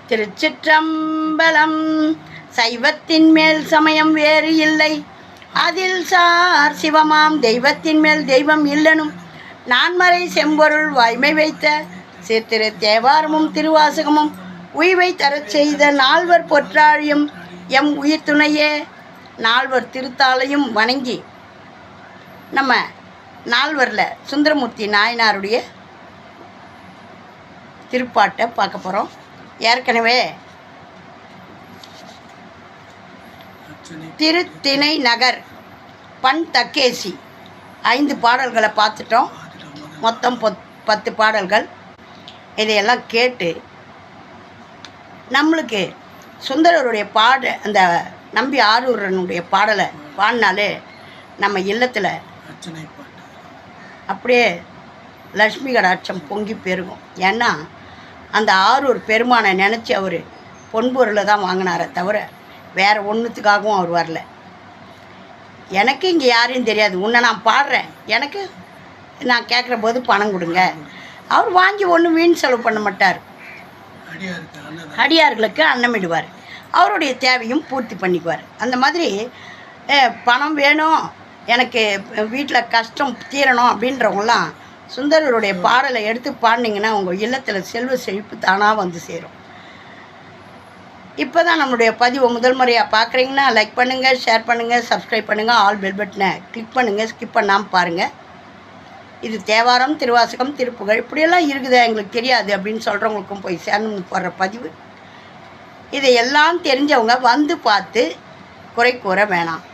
திருச்சிற்றம்பலம். சைவத்தின் மேல் சமயம் வேறு இல்லை, அதில் சார் சிவமாம் தெய்வத்தின் மேல் தெய்வம் இல்லனும் நான்மறை செம்பொருள் வாய்மை வைத்த சீர்திரு தேவாரமும் திருவாசகமும் உய்வை தரச் செய்த நால்வர் பொற்றாழியும் எம் உயிர் துணையே. நால்வர் திருத்தாளையும் வணங்கி நம்ம நால்வரில் சுந்தரமூர்த்தி நாயனாருடைய திருப்பாட்டை பார்க்க போகிறோம். ஏற்கனவே திருத்திணை நகர் பண் தக்கேசி 5 பாடல்களை பார்த்துட்டோம். மொத்தம் 10 பாடல்கள். இதையெல்லாம் கேட்டு நம்மளுக்கு சுந்தரருடைய அந்த நம்பி ஆரூரனுடைய பாடலை பாடினாலே நம்ம இல்லத்தில் அப்படியே லக்ஷ்மி கடாட்சம் பொங்கி பெருகும். ஏன்னா அந்த ஆரூர் பெருமானை நினச்சி அவர் பொன்பொருளை தான் வாங்கினாரே தவிர வேறு ஒன்றுத்துக்காகவும் அவர் வரல. எனக்கு இங்கே யாரையும் தெரியாது, உன்னை நான் பாடுறேன், எனக்கு நான் கேட்குற போது பணம் கொடுங்க. அவர் வாங்கி ஒன்றும் வீண் செலவு பண்ண மாட்டார். அடியார்களுக்கு அன்னமிடுவார், அவருடைய தேவையும் பூர்த்தி பண்ணிக்குவார். அந்த மாதிரி பணம் வேணும், எனக்கு வீட்டில் கஷ்டம் தீரணும் அப்படின்றவங்களாம் சுந்தரருடைய பாடலை எடுத்து பாடினீங்கன்னா உங்கள் இல்லத்தில் செல்வ செழிப்பு தானாக வந்து சேரும். இப்போ தான் நம்மளுடைய பதிவை முதல் முறையாக பார்க்குறீங்கன்னா லைக் பண்ணுங்கள், ஷேர் பண்ணுங்கள், சப்ஸ்கிரைப் பண்ணுங்கள், ஆல் பெல் பட்டனை கிளிக் பண்ணுங்கள், ஸ்கிப் பண்ணாமல் பாருங்கள். இது தேவாரம், திருவாசகம், திருப்புகழ் இப்படியெல்லாம் இருக்குது எங்களுக்கு தெரியாது அப்படின்னு சொல்கிறவங்களுக்கும் போய் சேர்ந்து போடுற பதிவு. இதையெல்லாம் தெரிஞ்சவங்க வந்து பார்த்து குறை கூற வேணாம்.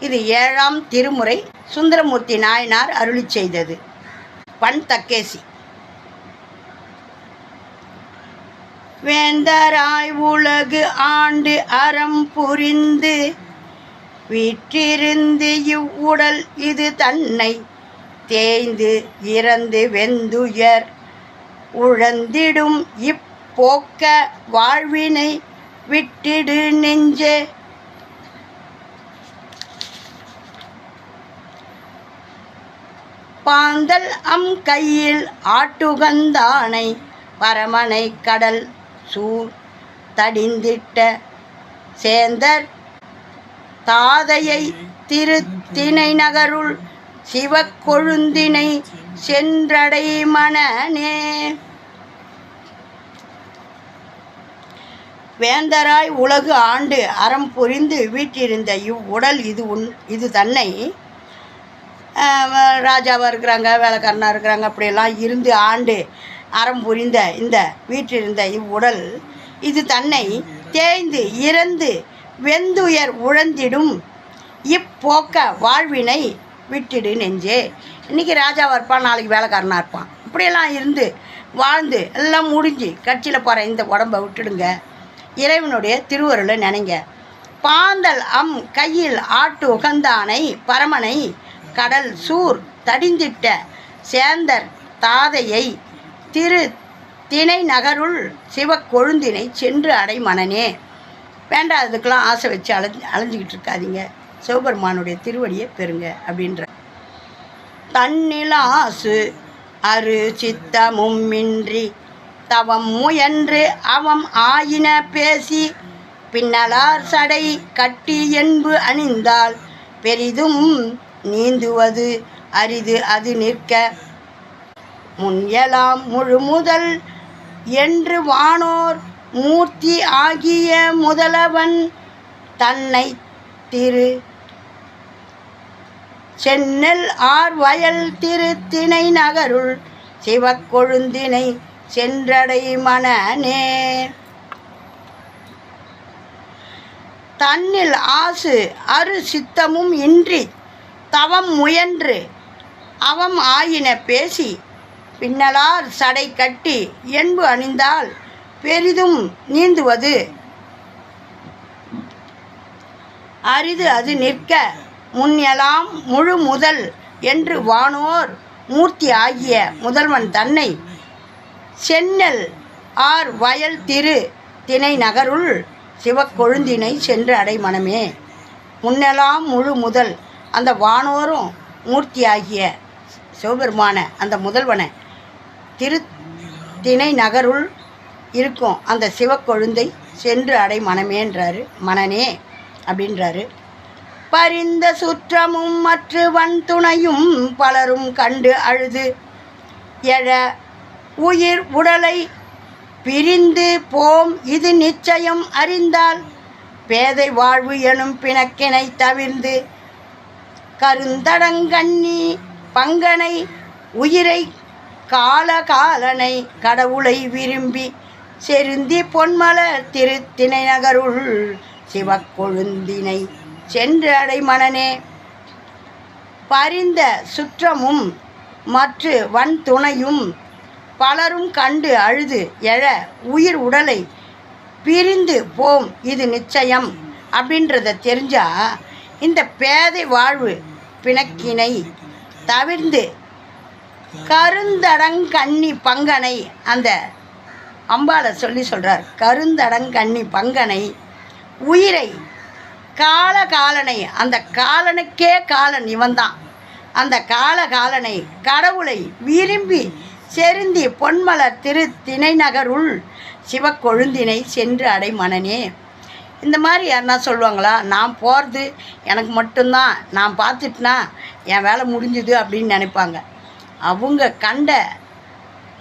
இது 7ஆம் திருமுறை சுந்தரமூர்த்தி நாயனார் அருளி செய்தது. பண் தக்கேசி. வேந்தராய் உலகு ஆண்டு அறம் புரிந்து வீற்றிருந்து இவ்வுடல் இது தன்னை தேய்ந்து இறந்து வெந்துயர் உழந்திடும் இப்போக்க வாழ்வினை விட்டிடு நெஞ்சே. பாந்தல் அம் கையில் ஆட்டுகந்தானை பரமனை கடல் சூர் தடிந்திட்ட சேந்தர் தாதையை திருத்திணை நகருள் சிவக்கொழுந்தினை சென்றடை மனனே. வேந்தராய் உலகு ஆண்டு அறம் புரிந்து வீற்றிருந்த இவ்வுடல் இது தன்னை, ராஜாவாக இருக்கிறாங்க, வேலைக்காரனாக இருக்கிறாங்க, அப்படியெல்லாம் இருந்து ஆண்டு அறம் புரிந்த இந்த வீற்றிருந்த இவ்வுடல் இது தன்னை தேய்ந்து இறந்து வெந்துயர் உழந்திடும் இப்போக்க வாழ்வினை விட்டுடு நெஞ்சே. இன்றைக்கி ராஜாவாக இருப்பான், நாளைக்கு வேலைக்காரனாக இருப்பான், இப்படியெல்லாம் இருந்து வாழ்ந்து எல்லாம் முடிஞ்சு கட்சியில் போகிற இந்த உடம்பை விட்டுடுங்க. இறைவனுடைய திருவருளை நினைங்க. பாந்தல் அம் கையில் ஆட்டு உகந்தானை பரமனை கடல் சூர் தடிந்திட்ட சேந்தர் தாதையை திரு திணை நகருள் சிவக்கொழுந்தினை சென்று அடை மனனே. வேண்டாததுக்கெல்லாம் ஆசை வச்சு அலைஞ்சிக்கிட்டு இருக்காதீங்க, சிவபெருமானுடைய திருவடியை பெறுங்க அப்படின்ற. தன்னிலாசு அரு சித்தமும் இன்றி தவம் முயன்று அவம் ஆயின பேசி பின்னலார் சடை கட்டி என்பு அணிந்தால் பெரிதும் நீந்துவது அரிது அது நிற்க முன்யலாம் முழு முதல் என்று வானோர் மூர்த்தி ஆகிய முதலவன் தன்னை திரு சென்னல் ஆர் வயல் திருத்திணை நகருள் சிவக்கொழுந்தினை சென்றடை மனனே. தன்னில் ஆசு அரு சித்தமும் இன்றி தவம் முயன்று அவம் ஆயின பேசி பின்னலார் சடை கட்டி என்பு அணிந்தால் பெரிதும் நீந்துவது அரிது அது நிற்க முன்னெலாம் முழு முதல் என்று வானோர் மூர்த்தி ஆகிய முதல்வன் தன்னை சென்னல் ஆர் வயல் திரு திணை நகருள் சிவக்கொழுந்தினை சென்று அடை மனமே. முன்னெல்லாம் முழு முதல் அந்த வானோரும் மூர்த்தி ஆகிய சிவபெருமான அந்த முதல்வனை திரு திணை நகருள் இருக்கும் அந்த சிவக்கொழுந்தை சென்று அடை மனமேன்றாரு, மனனே அப்படின்றாரு. பரிந்த சுற்றமும் மற்ற வன்துணையும் பலரும் கண்டு அழுது எழ உயிர் உடலை பிரிந்து போம் இது நிச்சயம் அறிந்தால் பேதை வாழ்வு எனும் பிணக்கினை தவிர்ந்து கருந்தடங்கண்ணி பங்கனை உயிரை காலகாலனை கடவுளை விரும்பி செருந்தி பொன்மலர் திருத்திணை நகருள் சிவக்கொழுந்தினை சென்று அடை மனனே. பரிந்த சுற்றமும் மற்ற வன்துணையும் பலரும் கண்டு அழுது எழ உயிர் உடலை பிரிந்து போம் இது நிச்சயம் அப்படின்றத தெரிஞ்சா இந்த பேதை வாழ்வு பிணக்கினை தவிர்ந்து கருந்தடங்கண்ணி பங்கனை, அந்த அம்பாளை சொல்கிறார், கருந்தடங்கண்ணி பங்கனை உயிரை காலகாலனை, அந்த காலனுக்கே காலன் இவன்தான், அந்த காலகாலனை கடவுளை விரும்பி செருந்தி பொன்மலர் திருத்திணை நகருள் சிவக்கொழுந்தினை சென்று அடை மனனே. இந்த மாதிரி யாருன்னா சொல்லுவாங்களா? நான் போகிறது எனக்கு மட்டும்தான், நான் பார்த்துட்டுனா என் வேலை முடிஞ்சுது அப்படின்னு நினைப்பாங்க. அவங்க கண்ட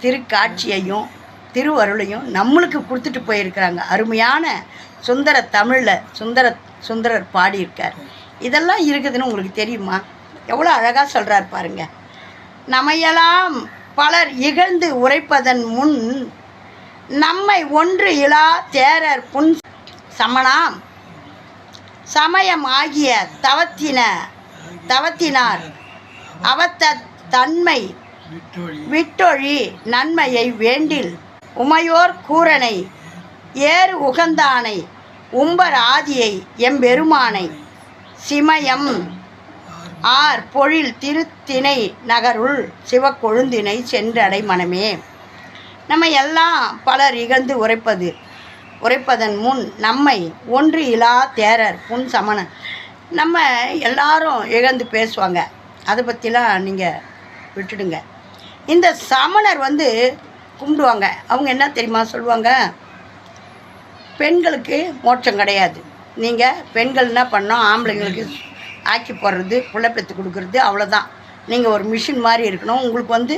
திருக்காட்சியையும் திருவருளையும் நம்மளுக்கு கொடுத்துட்டு போயிருக்கிறாங்க. அருமையான சுந்தர தமிழில் சுந்தரர் பாடியிருக்கார். இதெல்லாம் இருக்குதுன்னு உங்களுக்கு தெரியுமா? எவ்வளோ அழகாக சொல்கிறார் பாருங்க. நம்மையெல்லாம் பலர் இகழ்ந்து உரைப்பதன் முன் நம்மை ஒன்று இலா தேரர் புன் சமணாம் சமயம் ஆகிய தவத்தினார் அவத்த தன்மை விட்டொழி நன்மையை வேண்டில் உமையோர் கூரனை ஏறு உகந்தானை உம்பர் ஆதியை எம்பெருமானை சிமயம் ஆர் பொழில் திருத்திணை நகருள் சிவக்கொழுந்தினை சென்றடை மனமே. நம்ம எல்லாம் பலர் இகழ்ந்து உரைப்பதன் முன் நம்மை ஒன்று இலா தேரர் புன் சமணன், நம்ம எல்லாரும் இகழ்ந்து பேசுவாங்க, அதை பற்றிலாம் நீங்கள் விட்டுடுங்க. இந்த சமணர் கும்பிடுவாங்க. அவங்க என்ன தெரியுமா சொல்லுவாங்க? பெண்களுக்கு மோட்சம் கிடையாது, நீங்கள் பெண்கள் என்ன பண்ணோம், ஆம்பளைங்களுக்கு ஆக்கி போடுறது புள்ள பெற்று கொடுக்குறது, அவ்வளோதான், நீங்கள் ஒரு மிஷின் மாதிரி இருக்கணும், உங்களுக்கு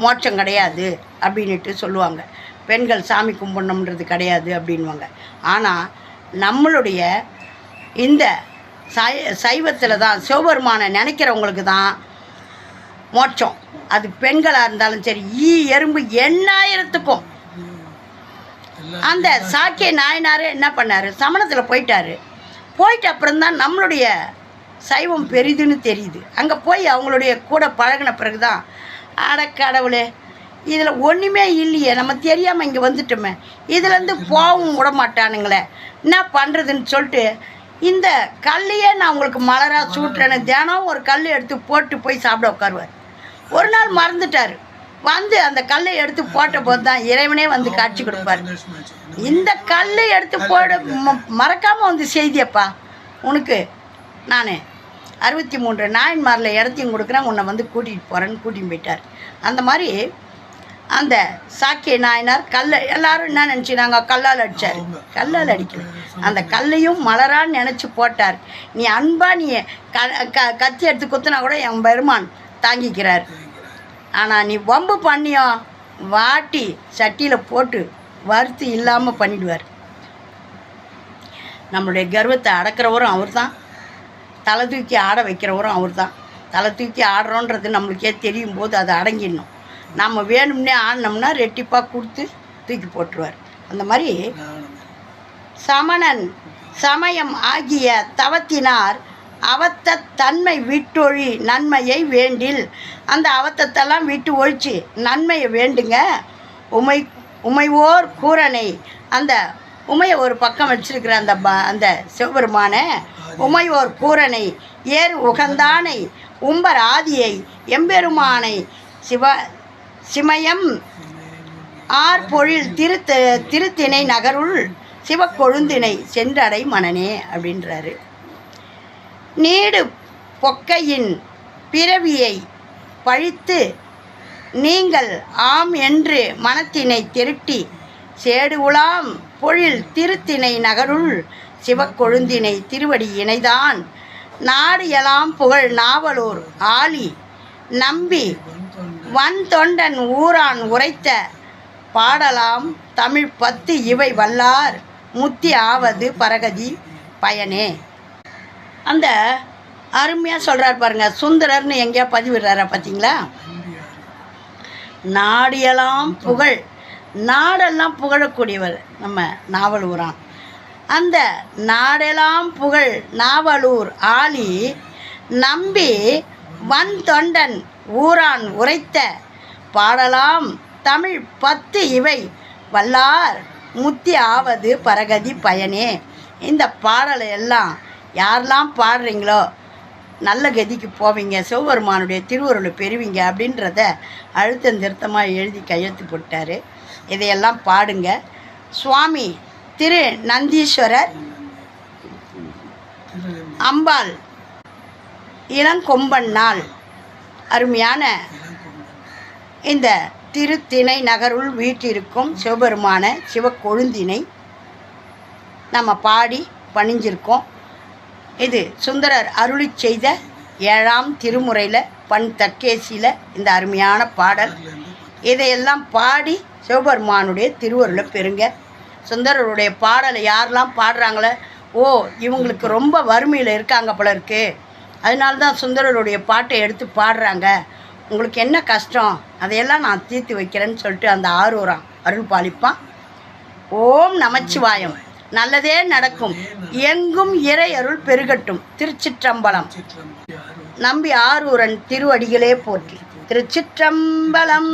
மோட்சம் கிடையாது அப்படின்ட்டு சொல்லுவாங்க. பெண்கள் சாமி கும்பிடணுன்றது கிடையாது அப்படின்வாங்க. ஆனால் நம்மளுடைய இந்த சைவத்தில் தான் சிவபெருமானை நினைக்கிறவங்களுக்கு தான் மோட்சம். அது பெண்களாக இருந்தாலும் சரி, எறும்பு எண்ணாயிரத்துக்கும். அந்த சாக்கிய நாயனாரே என்ன பண்ணார்? சமணத்தில் போயிட்டு அப்புறம்தான் நம்மளுடைய சைவம் பெரிதுன்னு தெரியுது. அங்கே போய் அவங்களுடைய கூட பழகின பிறகு தான் அடக்கடவுளே, இதில் ஒன்றுமே இல்லையே, நம்ம தெரியாமல் இங்கே வந்துட்டோமே, இதுலேருந்து போகவும் விட மாட்டானுங்களே, என்ன பண்ணுறதுன்னு சொல்லிட்டு இந்த கல்லையே நான் உங்களுக்கு மலராக சூட்டுறேன்னு தினம் ஒரு கல் எடுத்து போட்டு போய் சாப்பிட உட்காருவார். ஒரு நாள் மறந்துட்டார். அந்த கல்லை எடுத்து போட்ட போது தான் இறைவனே காட்சி கொடுப்பார். இந்த கல்லை எடுத்து போட மறக்காமல் செய்தியப்பா, உனக்கு நான் 63 நாயன்மாரில் இடத்தையும் கொடுக்குறேன், உன்னை கூட்டிகிட்டு போகிறேன்னு கூட்டின்னு போயிட்டார். அந்த மாதிரி அந்த சாக்கிய நாயனார் எல்லாரும் என்ன நினச்சினாங்க? கல்லால் அடித்தார். கல்லால் அடிக்கல, அந்த கல்லையும் மலரான்னு நினச்சி போட்டார். நீ அன்பா நீ கத்தி எடுத்து குத்துனா கூட என் பெருமான் தாங்கிக்கிறார். ஆனால் நீ வம்பு பண்ணியோ வாட்டி சட்டியில் போட்டு வறுத்து இல்லாமல் பண்ணிடுவார். நம்மளுடைய கர்வத்தை அடக்கிறவரும் அவர் தான், தலை தூக்கி ஆட வைக்கிறவரும் அவர் தான். தலை தூக்கி ஆடுறோன்றது நம்மளுக்கே தெரியும் போது அதை அடங்கிடணும். நம்ம வேணும்னே ஆடினோம்னா ரெட்டிப்பாக கொடுத்து தூக்கி போட்டுருவார். அந்த மாதிரி சமணன் சமயம் ஆகிய தவத்தினார் அவத்த தன்மை விட்டொழி நன்மையை வேண்டில், அந்த அவத்தத்தெல்லாம் விட்டு ஒழிச்சு நன்மையை வேண்டுங்க. உமைவோர் கூரனை, அந்த உமையை ஒரு பக்கம் வச்சிருக்கிற அந்த சிவபெருமானை, உமையோர் கூரனை ஏறு உகந்தானை உம்பர் ஆதியை எம்பெருமானை சிமயம் ஆர் பொழில் திருத்திணை நகருள் சிவக்கொழுந்தினை சென்றடை மனனே அப்படின்றாரு. நீடு பொக்கையின் பிறவியை பழித்து நீங்கள் ஆம் என்று மனத்தினை திருட்டி சேடு உலாம் பொழில் திருத்திணை நகருள் சிவக்கொழுந்தினை திருவடி இணைதான் நாடு எலாம் புகழ் நாவலூர் ஆலி நம்பி வன் தொண்டன் ஊரான் உரைத்த பாடலாம் தமிழ் 10 இவை வல்லார் முத்தி ஆவது பரகதி பயனே. அந்த அருமையாக சொல்கிறார் பாருங்க, சுந்தரர்னு எங்கேயா பதிவிடுறாரா பார்த்தீங்களா? நாடியெல்லாம் புகழ், நாடெல்லாம் புகழக்கூடியவர் நம்ம நாவலூரான். அந்த நாடெல்லாம் புகழ் நாவலூர் ஆலி நம்பி வன் தொண்டன் ஊரான் உரைத்த பாடலாம் தமிழ் 10 இவை வல்லார் முத்தி ஆவது பரகதி பயனே. இந்த பாடலை எல்லாம் யாரெல்லாம் பாடுறீங்களோ நல்ல கதிக்கு போவீங்க, சிவபெருமானுடைய திருவருளை பெறுவீங்க அப்படின்றத அழுத்தம் திருத்தமாக எழுதி கையெழுத்து போட்டார். இதையெல்லாம் பாடுங்க. சுவாமி திரு நந்தீஸ்வரர் அம்பாள் இளங்கொம்பன் நாள் அருமையான இந்த திருத்திணை நகருள் வீட்டிற்கும் சிவபெருமான சிவக்கொழுந்தினை நம்ம பாடி பணிஞ்சிருக்கோம். இது சுந்தரர் அருளி செய்த 7ஆம் திருமுறையில் பண் தக்கேசியில் இந்த அருமையான பாடல். இதையெல்லாம் பாடி சிவபெருமானுடைய திருவருளை பெறுங்க. சுந்தரருடைய பாடலை யாரெல்லாம் பாடுறாங்களோ, ஓ இவங்களுக்கு ரொம்ப வறுமையில் இருக்காங்க போல இருக்கு, அதனால்தான் சுந்தரருடைய பாட்டை எடுத்து பாடுறாங்க, உங்களுக்கு என்ன கஷ்டம் அதையெல்லாம் நான் தீர்த்து வைக்கிறேன்னு சொல்லிட்டு அந்த ஆரூரான் அருள் பாலிப்பான். ஓம் நமச்சிவாயம். நல்லதே நடக்கும், எங்கும் இறை அருள் பெருகட்டும். திருச்சிற்றம்பலம். நம்பி ஆரூரன் திருவடிகளே போற்றி. திருச்சிற்றம்பலம்.